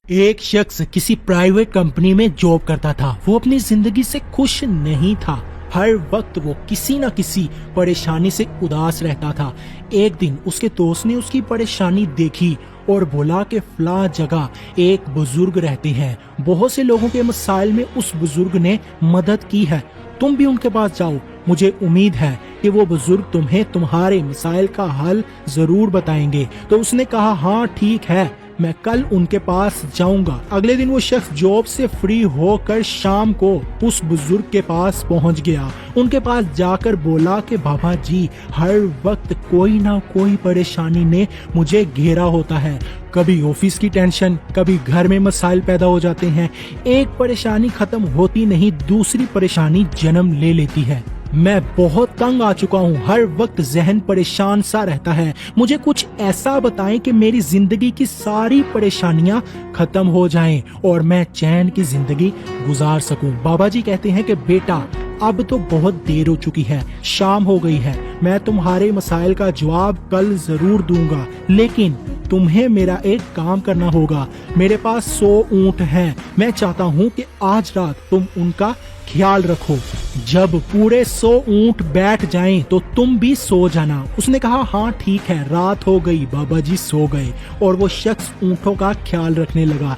ایک شخص کسی پرائیویٹ کمپنی میں جاب کرتا تھا۔ وہ اپنی زندگی سے خوش نہیں تھا۔ ہر وقت وہ کسی نہ کسی پریشانی سے اداس رہتا تھا۔ ایک دن اس کے دوست نے اس کی پریشانی دیکھی اور بولا کہ فلاں جگہ ایک بزرگ رہتے ہیں، بہت سے لوگوں کے مسائل میں اس بزرگ نے مدد کی ہے، تم بھی ان کے پاس جاؤ، مجھے امید ہے کہ وہ بزرگ تمہیں تمہارے مسائل کا حل ضرور بتائیں گے۔ تو اس نے کہا ہاں ٹھیک ہے، میں کل ان کے پاس جاؤں گا۔ اگلے دن وہ شخص جاب سے فری ہو کر شام کو اس بزرگ کے پاس پہنچ گیا۔ ان کے پاس جا کر بولا کہ بابا جی، ہر وقت کوئی نہ کوئی پریشانی نے مجھے گھیرا ہوتا ہے، کبھی آفس کی ٹینشن، کبھی گھر میں مسائل پیدا ہو جاتے ہیں، ایک پریشانی ختم ہوتی نہیں دوسری پریشانی جنم لے لیتی ہے۔ میں بہت تنگ آ چکا ہوں، ہر وقت ذہن پریشان سا رہتا ہے، مجھے کچھ ایسا بتائیں کہ میری زندگی کی ساری پریشانیاں ختم ہو جائیں اور میں چین کی زندگی گزار سکوں۔ بابا جی کہتے ہیں کہ بیٹا، اب تو بہت دیر ہو چکی ہے، شام ہو گئی ہے، میں تمہارے مسائل کا جواب کل ضرور دوں گا، لیکن تمہیں میرا ایک کام کرنا ہوگا۔ میرے پاس 100 اونٹ ہیں، میں چاہتا ہوں کہ آج رات تم ان کا خیال رکھو، جب پورے 100 اونٹ بیٹھ جائیں تو تم بھی سو جانا۔ اس نے کہا ہاں ٹھیک ہے۔ رات ہو گئی، بابا جی سو گئے اور وہ شخص اونٹوں کا خیال رکھنے لگا۔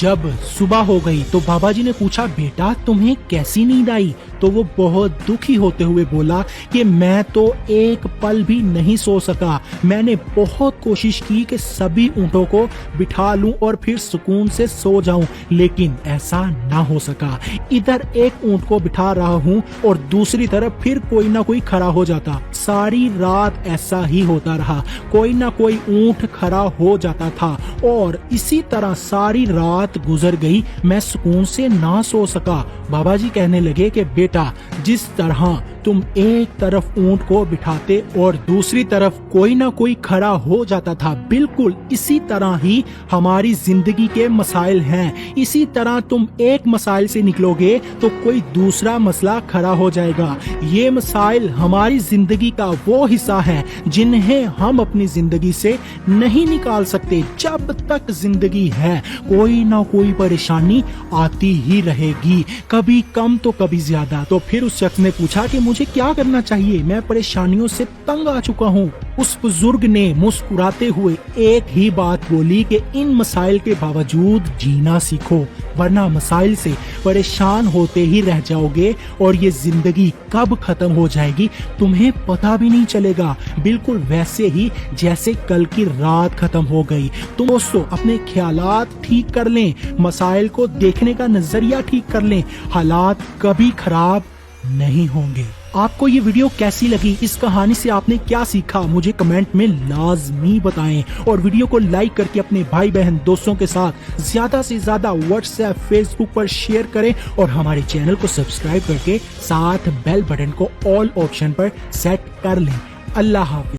جب صبح ہو گئی تو بابا جی نے پوچھا بیٹا تمہیں کیسی نیند آئی؟ تو وہ بہت دکھی ہوتے ہوئے بولا کہ میں تو ایک پل بھی نہیں سو سکا، میں نے بہت کوشش کی کہ سبھی اونٹوں کو بٹھا لوں اور پھر سکون سے سو جاؤں، لیکن ایسا نہ ہو سکا۔ ادھر ایک اونٹ کو بٹھا رہا ہوں اور دوسری طرف پھر کوئی نہ کوئی کھڑا ہو جاتا، ساری رات ایسا ہی ہوتا رہا، کوئی نہ کوئی اونٹ کھڑا ہو جاتا تھا اور اسی طرح ساری رات گزر گئی، میں سکون سے نہ سو سکا۔ بابا جی کہنے لگے کہ بیٹا، جس طرح تم ایک طرف اونٹ کو بٹھاتے اور دوسری طرف کوئی نہ کوئی کھڑا ہو جاتا تھا، بالکل اسی طرح ہی ہماری زندگی کے مسائل ہیں۔ اسی طرح تم ایک مسائل سے نکلو گے تو کوئی دوسرا مسئلہ کھڑا ہو جائے گا۔ یہ مسائل ہماری زندگی کا وہ حصہ ہے جنہیں ہم اپنی زندگی سے نہیں نکال سکتے۔ جب تک زندگی ہے کوئی نہ کوئی پریشانی آتی ہی رہے گی، کبھی کم تو کبھی زیادہ۔ تو پھر اس شخص نے پوچھا کہ مجھے کیا کرنا چاہیے، میں پریشانیوں سے تنگ آ چکا ہوں۔ اس بزرگ نے مسکراتے ہوئے ایک ہی بات بولی کہ ان مسائل کے باوجود جینا سیکھو، ورنہ مسائل سے پریشان ہوتے ہی رہ جاؤ گے اور یہ زندگی کب ختم ہو جائے گی تمہیں پتہ بھی نہیں چلے گا، بالکل ویسے ہی جیسے کل کی رات ختم ہو گئی۔ تم دوستو اپنے خیالات ٹھیک کر لیں، مسائل کو دیکھنے کا نظریہ ٹھیک کر لیں، حالات کبھی خراب نہیں ہوں گے۔ آپ کو یہ ویڈیو کیسی لگی؟ اس کہانی سے آپ نے کیا سیکھا؟ مجھے کمنٹ میں لازمی بتائیں اور ویڈیو کو لائک کر کے اپنے بھائی بہن دوستوں کے ساتھ زیادہ سے زیادہ واٹس ایپ فیس بک پر شیئر کریں اور ہمارے چینل کو سبسکرائب کر کے ساتھ بیل بٹن کو آل آپشن پر سیٹ کر لیں۔ اللہ حافظ۔